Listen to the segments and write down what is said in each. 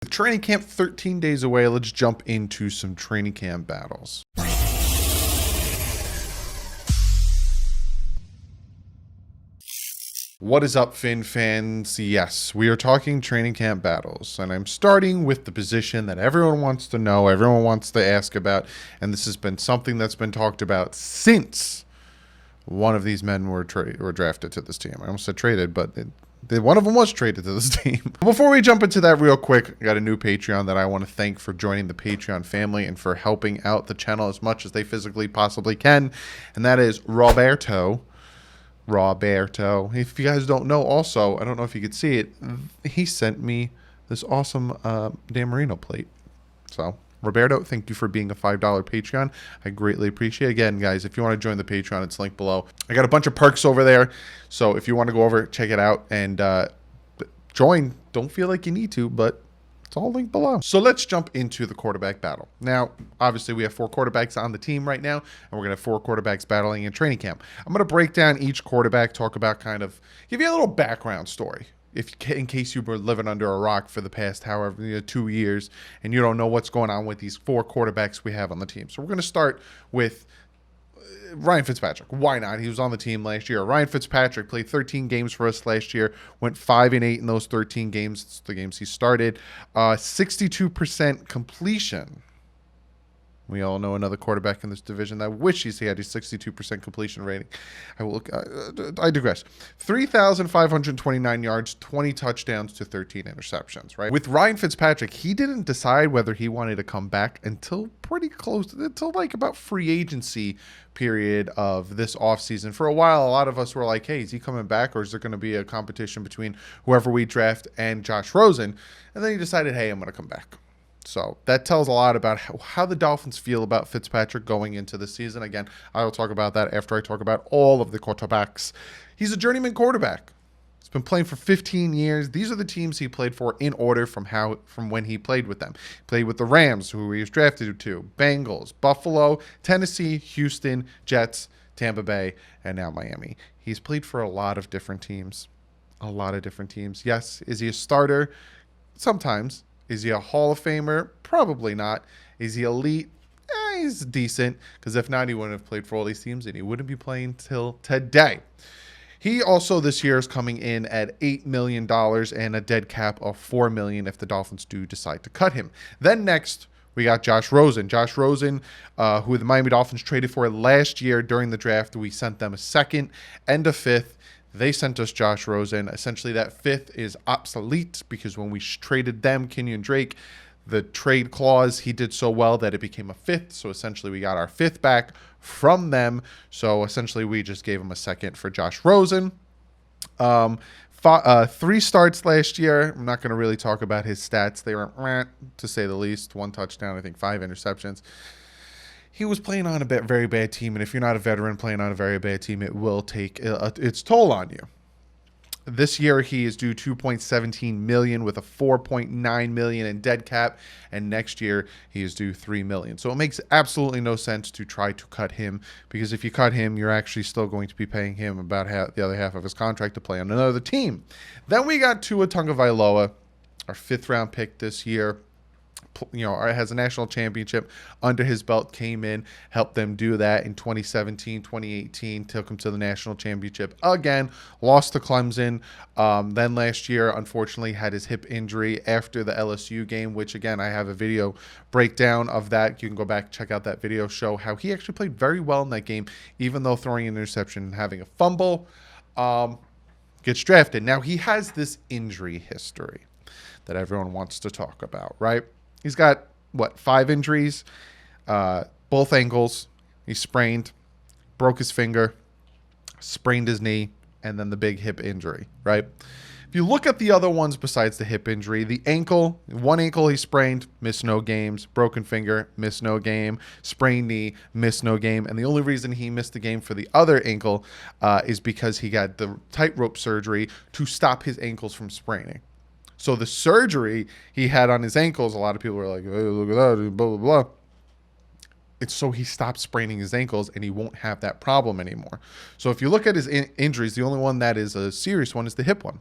With training camp 13 days away, let's jump into some training camp battles. What is up, Finn fans? Yes, we are talking training camp battles, and I'm starting with the position that everyone wants to know, everyone wants to ask about, and this has been something that's been talked about since one of these men were drafted to this team. I almost said traded, but one of them was traded to this team. Before we jump into that real quick, I got a new Patreon that I want to thank for joining the Patreon family and for helping out the channel as much as they physically possibly can, and that is Roberto. If you guys don't know, also, I don't know if you could see it, he sent me this awesome Dan Marino plate. So, Roberto, thank you for being a $5 Patreon. I greatly appreciate it. Again, guys, if you want to join the Patreon, it's linked below. I got a bunch of perks over there, so if you want to go over, check it out, and join. Don't feel like you need to, but it's all linked below. So let's jump into the quarterback battle. Now, obviously, we have 4 quarterbacks on the team right now, and we're going to have 4 quarterbacks battling in training camp. I'm going to break down each quarterback, talk about give you a little background story. In case you were living under a rock for the past 2 years and you don't know what's going on with these 4 quarterbacks we have on the team. So we're going to start with Ryan Fitzpatrick. Why not? He was on the team last year. Ryan Fitzpatrick played 13 games for us last year, went 5-8 in those 13 games. It's the games he started. 62% completion. We all know another quarterback in this division that wishes he had a 62% completion rating. I digress. 3,529 yards, 20 touchdowns to 13 interceptions, right? With Ryan Fitzpatrick, he didn't decide whether he wanted to come back until like about free agency period of this offseason. For a while, a lot of us were like, hey, is he coming back, or is there going to be a competition between whoever we draft and Josh Rosen? And then he decided, hey, I'm going to come back. So that tells a lot about how the Dolphins feel about Fitzpatrick going into the season. Again, I will talk about that after I talk about all of the quarterbacks. He's a journeyman quarterback. He's been playing for 15 years. These are the teams he played for in order from when he played with them. He played with the Rams, who he was drafted to, Bengals, Buffalo, Tennessee, Houston, Jets, Tampa Bay, and now Miami. He's played for a lot of different teams. Yes, is he a starter? Sometimes. Is he a Hall of Famer? Probably not. Is he elite? He's decent, because if not, he wouldn't have played for all these teams, and he wouldn't be playing till today. He also this year is coming in at $8 million and a dead cap of $4 million if the Dolphins do decide to cut him. Then next, we got Josh Rosen. Josh Rosen, who the Miami Dolphins traded for last year during the draft. We sent them a 2nd and a 5th. They sent us Josh Rosen. Essentially, that 5th is obsolete because when we traded them, Kenyon Drake, the trade clause, he did so well that it became a 5th. So essentially, we got our 5th back from them. So essentially, we just gave him a 2nd for Josh Rosen. 3 starts last year. I'm not going to really talk about his stats. They were, to say the least. 1 touchdown, I think 5 interceptions. He was playing on a very bad team, and if you're not a veteran playing on a very bad team, it will take its toll on you. This year, he is due $2.17 million with a $4.9 million in dead cap, and next year he is due $3 million. So it makes absolutely no sense to try to cut him, because if you cut him, you're actually still going to be paying him about the other half of his contract to play on another team. Then we got Tua Tagovailoa, our 5th-round pick this year. Has a national championship under his belt, came in, helped them do that in 2017, 2018, took him to the national championship again, lost to Clemson. Then last year, unfortunately, had his hip injury after the LSU game, which, again, I have a video breakdown of that. You can go back, check out that video, show how he actually played very well in that game, even though throwing an interception and having a fumble. Gets drafted. Now, he has this injury history that everyone wants to talk about, right? He's got, 5 injuries, both ankles. He sprained, broke his finger, sprained his knee, and then the big hip injury, right? If you look at the other ones besides the hip injury, the ankle, 1 ankle he sprained, missed no games. Broken finger, missed no game. Sprained knee, missed no game. And the only reason he missed the game for the other ankle is because he got the tightrope surgery to stop his ankles from spraining. So the surgery he had on his ankles, a lot of people were like, hey, look at that, blah, blah, blah. It's so he stopped spraining his ankles and he won't have that problem anymore. So if you look at his injuries, the only one that is a serious one is the hip one.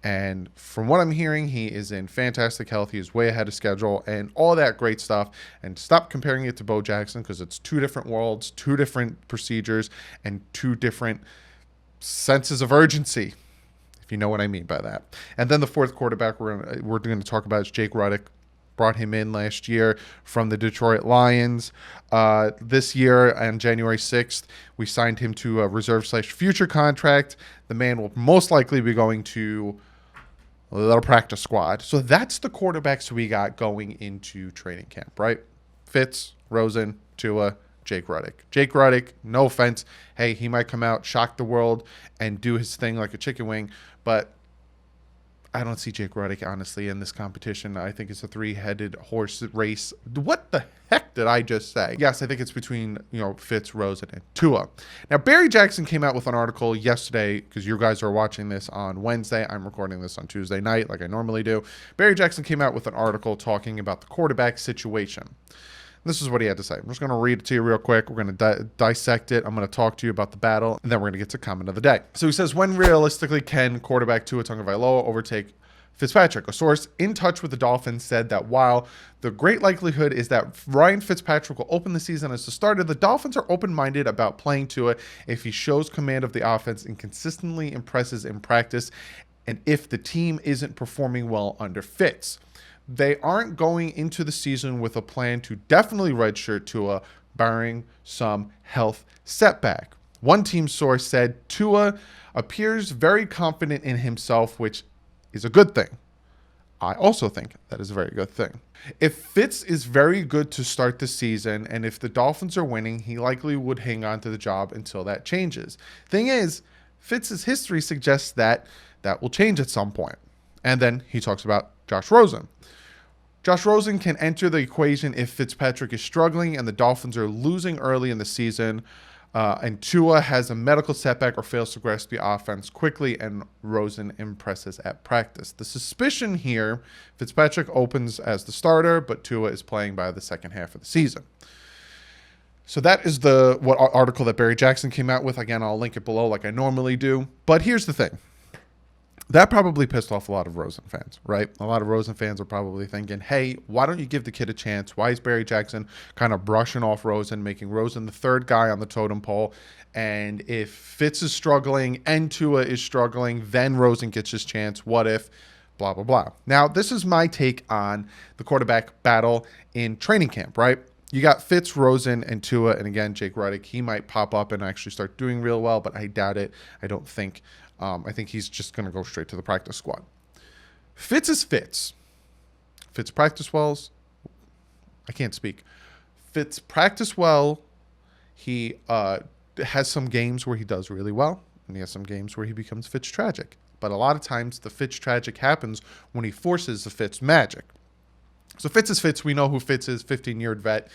And from what I'm hearing, he is in fantastic health. He is way ahead of schedule and all that great stuff. And stop comparing it to Bo Jackson, because it's two different worlds, two different procedures, and two different senses of urgency, if you know what I mean by that. And then the fourth quarterback we're going to talk about is Jake Ruddick. Brought him in last year from the Detroit Lions. This year, on January 6th, we signed him to a reserve/future contract. The man will most likely be going to the practice squad. So that's the quarterbacks we got going into training camp, right? Fitz, Rosen, Tua, Jake Ruddick. Jake Ruddick, no offense. Hey, he might come out, shock the world, and do his thing like a chicken wing, but I don't see Jake Ruddick, honestly, in this competition. I think it's a three-headed horse race. What the heck did I just say? Yes, I think it's between, Fitz, Rosen, and Tua. Now, Barry Jackson came out with an article yesterday, because you guys are watching this on Wednesday. I'm recording this on Tuesday night, like I normally do. Barry Jackson came out with an article talking about the quarterback situation. This is what he had to say. I'm just going to read it to you real quick. We're going to dissect it. I'm going to talk to you about the battle, and then we're going to get to comment of the day. So he says, when realistically can quarterback Tua Tagovailoa overtake Fitzpatrick? A source in touch with the Dolphins said that while the great likelihood is that Ryan Fitzpatrick will open the season as the starter, the Dolphins are open-minded about playing Tua if he shows command of the offense and consistently impresses in practice, and if the team isn't performing well under Fitz. They aren't going into the season with a plan to definitely redshirt Tua, barring some health setback. One team source said Tua appears very confident in himself, which is a good thing. I also think that is a very good thing. If Fitz is very good to start the season, and if the Dolphins are winning, he likely would hang on to the job until that changes. Thing is, Fitz's history suggests that will change at some point. And then he talks about Josh Rosen. Josh Rosen can enter the equation if Fitzpatrick is struggling and the Dolphins are losing early in the season, and Tua has a medical setback or fails to grasp the offense quickly, and Rosen impresses at practice. The suspicion here, Fitzpatrick opens as the starter, but Tua is playing by the second half of the season. So that is the article that Barry Jackson came out with. Again, I'll link it below like I normally do. But here's the thing. That probably pissed off a lot of Rosen fans, right? A lot of Rosen fans are probably thinking, hey, why don't you give the kid a chance? Why is Barry Jackson kind of brushing off Rosen, making Rosen the third guy on the totem pole? And if Fitz is struggling and Tua is struggling, then Rosen gets his chance. What if? Blah, blah, blah. Now, this is my take on the quarterback battle in training camp, right? You got Fitz, Rosen, and Tua, and again, Jake Ruddick. He might pop up and actually start doing real well, but I doubt it. I don't think. I think he's just going to go straight to the practice squad. Fitz is Fitz. Fitz practice wells. I can't speak. Fitz practice well. He has some games where he does really well, and he has some games where he becomes Fitz tragic. But a lot of times the Fitz tragic happens when he forces the Fitz magic. So Fitz is Fitz. We know who Fitz is, 15-year vet.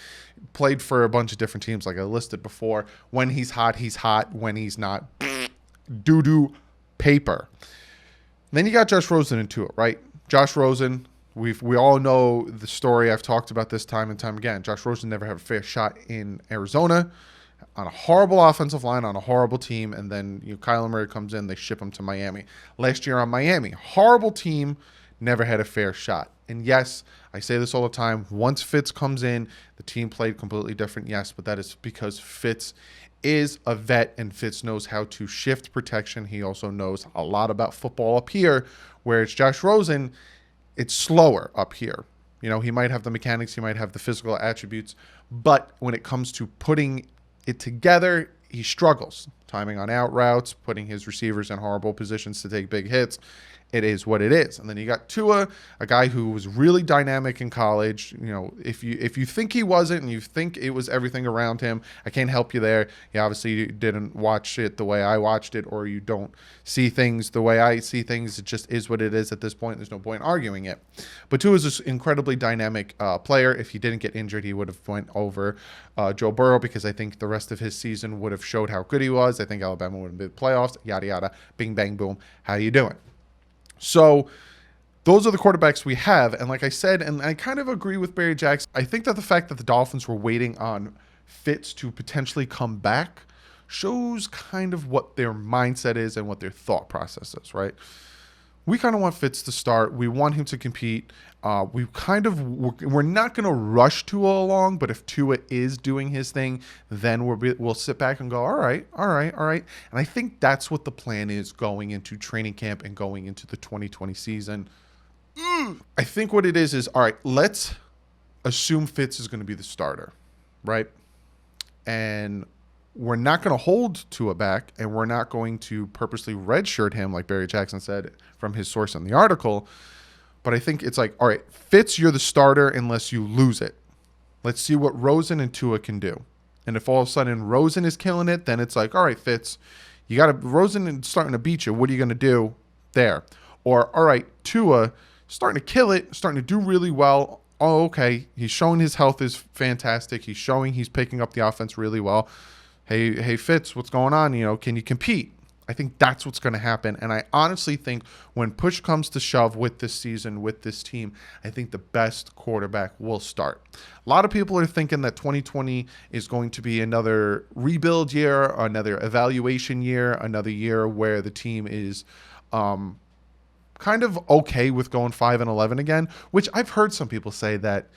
Played for a bunch of different teams like I listed before. When he's hot, he's hot. When he's not, doo-doo paper. Then you got Josh Rosen into it, right? Josh Rosen, we all know the story. I've talked about this time and time again. Josh Rosen never had a fair shot in Arizona on a horrible offensive line, on a horrible team, and then Kyler Murray comes in, they ship him to Miami. Last year on Miami, horrible team, never had a fair shot. And yes, I say this all the time, once Fitz comes in, the team played completely different, yes, but that is because Fitz is a vet and Fitz knows how to shift protection. He also knows a lot about football up here, whereas Josh Rosen, it's slower up here. He might have the mechanics, he might have the physical attributes, but when it comes to putting it together, he struggles. Timing on out routes, putting his receivers in horrible positions to take big hits. It is what it is. And then you got Tua, a guy who was really dynamic in college. If you think he wasn't and you think it was everything around him, I can't help you there. You obviously didn't watch it the way I watched it, or you don't see things the way I see things. It just is what it is at this point. There's no point arguing it. But Tua is an incredibly dynamic player. If he didn't get injured, he would have went over Joe Burrow, because I think the rest of his season would have showed how good he was. I think Alabama would have been playoffs, yada, yada, bing, bang, boom. How you doing? So those are the quarterbacks we have. And like I said, and I kind of agree with Barry Jackson, I think that the fact that the Dolphins were waiting on Fitz to potentially come back shows kind of what their mindset is and what their thought process is, right? we kind of want Fitz to start. We want him to compete. We're not going to rush Tua along, but if Tua is doing his thing, then we'll sit back and go, all right. And I think that's what the plan is going into training camp and going into the 2020 season. I think what it is, all right, let's assume Fitz is going to be the starter, right? And we're not going to hold Tua back, and we're not going to purposely redshirt him, like Barry Jackson said from his source in the article. But I think it's like, all right, Fitz, you're the starter unless you lose it. Let's see what Rosen and Tua can do. And if all of a sudden Rosen is killing it, then it's like, all right, Fitz, Rosen is starting to beat you. What are you going to do there? Or, all right, Tua starting to kill it, starting to do really well. Oh, okay, he's showing his health is fantastic. He's showing he's picking up the offense really well. Hey, Fitz, what's going on? Can you compete? I think that's what's going to happen. And I honestly think when push comes to shove with this season, with this team, I think the best quarterback will start. A lot of people are thinking that 2020 is going to be another rebuild year, another evaluation year, another year where the team is kind of okay with going 5-11 again, which I've heard some people say that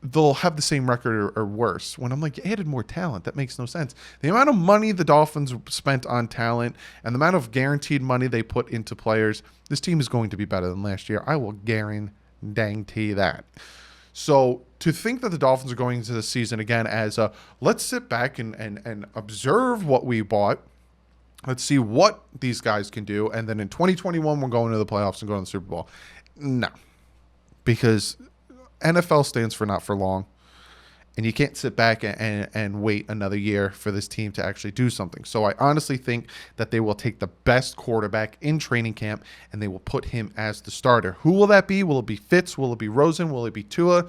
they'll have the same record or worse. When I'm like, you added more talent. That makes no sense. The amount of money the Dolphins spent on talent and the amount of guaranteed money they put into players, this team is going to be better than last year. I will guarantee that. So to think that the Dolphins are going into the season again as let's sit back and observe what we bought. Let's see what these guys can do. And then in 2021, we're going to the playoffs and going to the Super Bowl. No, because NFL stands for not for long, and you can't sit back and wait another year for this team to actually do something. So I honestly think that they will take the best quarterback in training camp, and they will put him as the starter. Who will that be? Will it be Fitz? Will it be Rosen? Will it be Tua?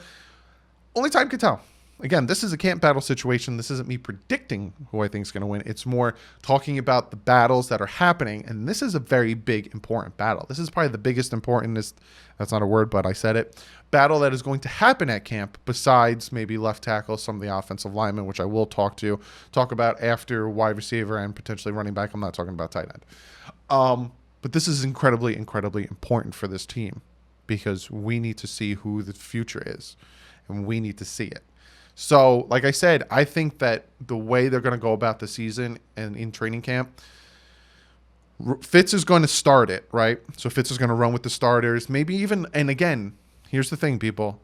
Only time can tell. Again, this is a camp battle situation. This isn't me predicting who I think is going to win. It's more talking about the battles that are happening, and this is a very big, important battle. This is probably the biggest, importantest, that's not a word, but I said it, battle that is going to happen at camp besides maybe left tackle, some of the offensive linemen, which I will talk about after wide receiver and potentially running back. I'm not talking about tight end. But this is incredibly, incredibly important for this team because we need to see who the future is, and we need to see it. So, like I said, I think that the way they're going to go about the season and in training camp, Fitz is going to start it, right? So Fitz is going to run with the starters, maybe even, and again, here's the thing, people.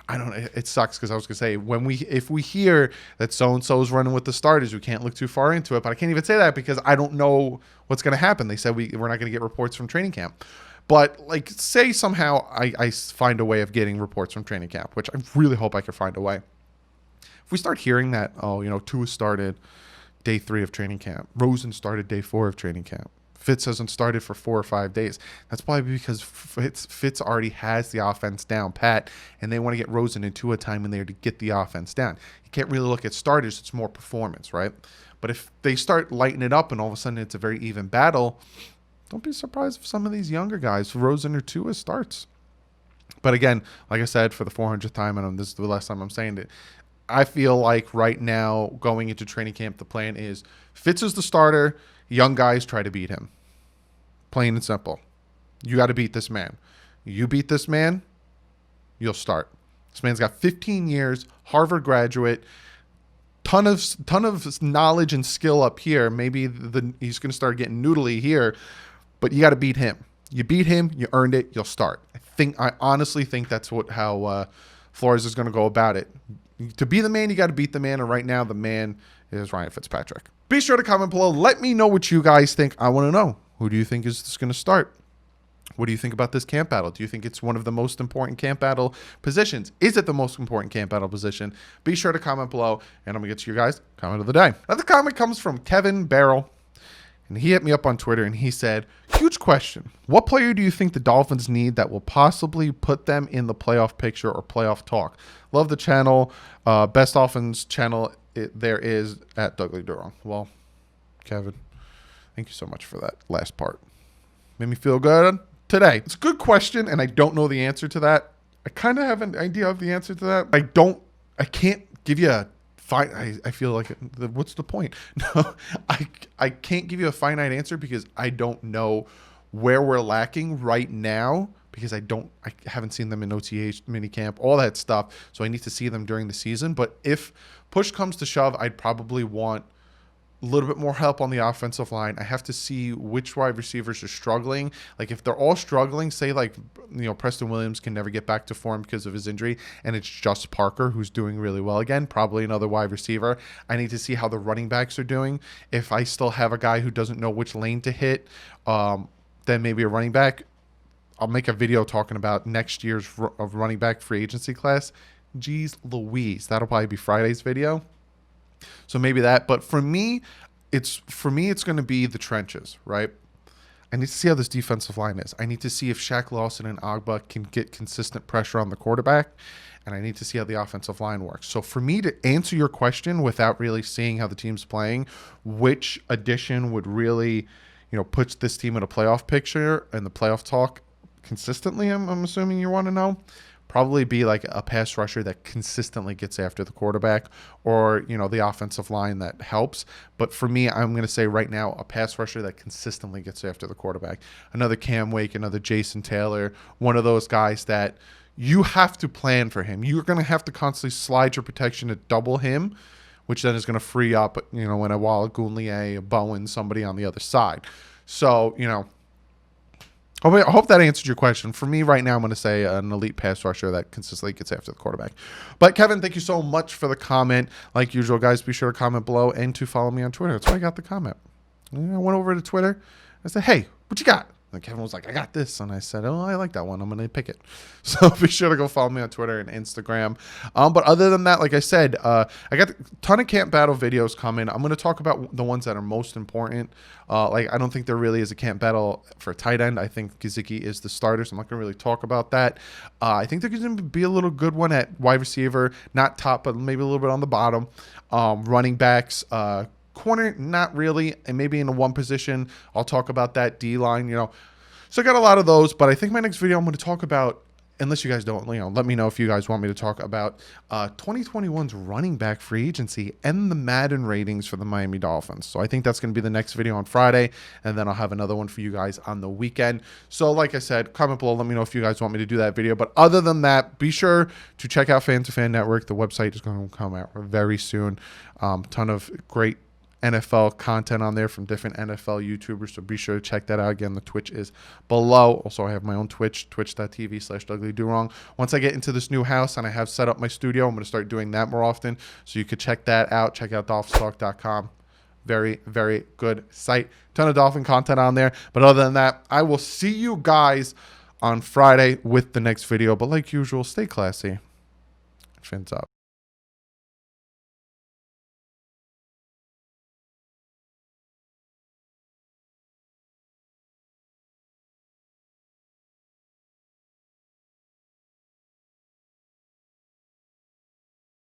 I don't know. It sucks because I was going to say, if we hear that so-and-so is running with the starters, we can't look too far into it, but I can't even say that because I don't know what's going to happen. They said we're not going to get reports from training camp. But, like, say somehow I find a way of getting reports from training camp, which I really hope I could find a way. If we start hearing that, Tua started day 3 of training camp, Rosen started day 4 of training camp, Fitz hasn't started for 4 or 5 days. That's probably because Fitz already has the offense down pat, and they want to get Rosen and Tua time in there to get the offense down. You can't really look at starters. It's more performance, right? But if they start lighting it up and all of a sudden it's a very even battle, don't be surprised if some of these younger guys, Rosen or Tua, starts. But again, like I said, for the 400th time, and this is the last time I'm saying it, I feel like right now, going into training camp, the plan is Fitz is the starter, young guys try to beat him. Plain and simple. You got to beat this man. You beat this man, you'll start. This man's got 15 years, Harvard graduate, ton of knowledge and skill up here. Maybe he's going to start getting noodly here, but you got to beat him. You beat him, you earned it, you'll start. I honestly think that's how Flores is going to go about it. To be the man, you got to beat the man, and right now the man is Ryan Fitzpatrick. Be sure to comment below. Let me know what you guys think. I want to know. Who do you think is going to start? What do you think about this camp battle? Do you think it's one of the most important camp battle positions? Is it the most important camp battle position? Be sure to comment below, and I'm going to get to your guys' comment of the day. Now, the comment comes from Kevin Barrel, and he hit me up on Twitter, and he said, huge question. What player do you think the Dolphins need that will possibly put them in the playoff picture or playoff talk? Love the channel. Best Dolphins channel there is at DouglieDoWrong. Well, Kevin, thank you so much for that last part. Made me feel good today. It's a good question, and I don't know the answer to that. I kind of have an idea of the answer to that. I can't give you a I feel like, what's the point? No, I can't give you a finite answer because I don't know where we're lacking right now, because I haven't seen them in OTA minicamp, all that stuff. So I need to see them during the season. But if push comes to shove, I'd probably want a little bit more help on the offensive line. I have to see which wide receivers are struggling. Like if they're all struggling, say like, Preston Williams can never get back to form because of his injury, and it's just Parker who's doing really well again, probably another wide receiver. I need to see how the running backs are doing. If I still have a guy who doesn't know which lane to hit, then maybe a running back. I'll make a video talking about next year's of running back free agency class. Jeez Louise, that'll probably be Friday's video. So maybe that. But for me, it's going to be the trenches, right? I need to see how this defensive line is. I need to see if Shaq Lawson and Agba can get consistent pressure on the quarterback, and I need to see how the offensive line works. So for me to answer your question without really seeing how the team's playing, which addition would really, puts this team in a playoff picture and the playoff talk consistently, I'm assuming you want to know, probably be like a pass rusher that consistently gets after the quarterback, or, the offensive line that helps. But for me, I'm going to say right now, a pass rusher that consistently gets after the quarterback. Another Cam Wake, another Jason Taylor, one of those guys that you have to plan for him. You're going to have to constantly slide your protection to double him, which then is going to free up, when a Walla Goonlier, a Bowen, somebody on the other side. So, I hope that answered your question. For me right now, I'm going to say an elite pass rusher that consistently gets after the quarterback. But Kevin, thank you so much for the comment. Like usual, guys, be sure to comment below and to follow me on Twitter. That's why I got the comment. I went over to Twitter. I said, hey, what you got? And Kevin was like, I got this. And I said, oh, I like that one. I'm going to pick it. So be sure to go follow me on Twitter and Instagram. But other than that, like I said, I got a ton of camp battle videos coming. I'm going to talk about the ones that are most important. I don't think there really is a camp battle for tight end. I think Gesicki is the starter, so I'm not going to really talk about that. I think there's going to be a little good one at wide receiver, not top, but maybe a little bit on the bottom. Running backs, corner, not really, and maybe in a one position. I'll talk about that D-line, So I got a lot of those, but I think my next video I'm going to talk about, unless you guys don't, let me know if you guys want me to talk about 2021's running back free agency and the Madden ratings for the Miami Dolphins. So I think that's going to be the next video on Friday, and then I'll have another one for you guys on the weekend. So like I said, comment below, let me know if you guys want me to do that video. But other than that, be sure to check out Fan to Fan Network. The website is going to come out very soon. Ton of great NFL content on there from different NFL YouTubers, so be sure to check that out. Again, the Twitch is below. Also, I have my own Twitch, twitch.tv/DouglieDoWrong. Once I get into this new house and I have set up my studio, I'm going to start doing that more often, so you could check that out. Check out DolphinsTalk.com. Very, very good site. Ton of Dolphin content on there. But other than that, I will see you guys on Friday with the next video. But like usual, stay classy. Fins up.